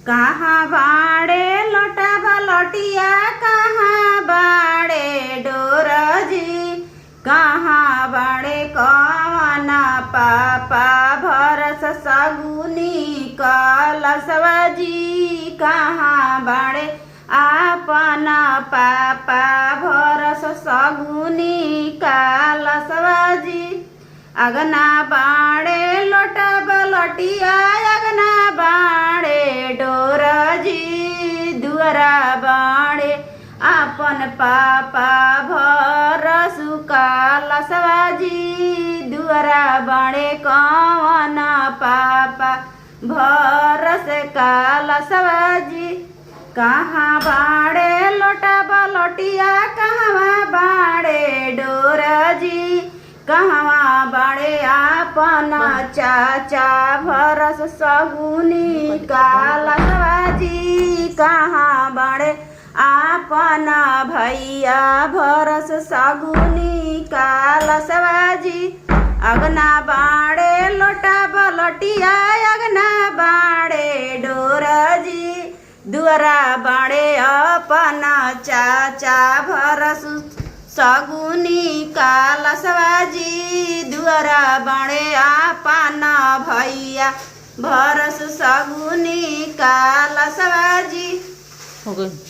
कहाँ बाड़े लोटा बलटिया कहाँ बाड़े डोरजी कहाँ बाड़े कवन पापा भरस सगुनी कलसवाजी कहाँ बाड़े आपन पापा भरस सगुनी कलसवाजी अगना बाड़े लोटा बलटिया अगना बाड़े डोरजी दुअरा बाड़े आपन पापा भरसु कलसवाजी दुअरा बाड़े कवन पापा भरस कलसवाजी कहाँ बाड़े लोटा बलटिया कहवा बाड़े डोरजी कहवा बाड़े आपन चाचा भरस सगुनी कलसवाजी कहाँ बाड़े आपन भैया भरस सगुनी कलसवाजी अगना बाड़े लोटा बलटिया अगना बाड़े डोरजी दुअरा बाड़े अपन चाचा भरस सगुनी कलसवाजी दुअरा बाड़े आपन भैया भरस सगुनी कलसवाजी। हो गई।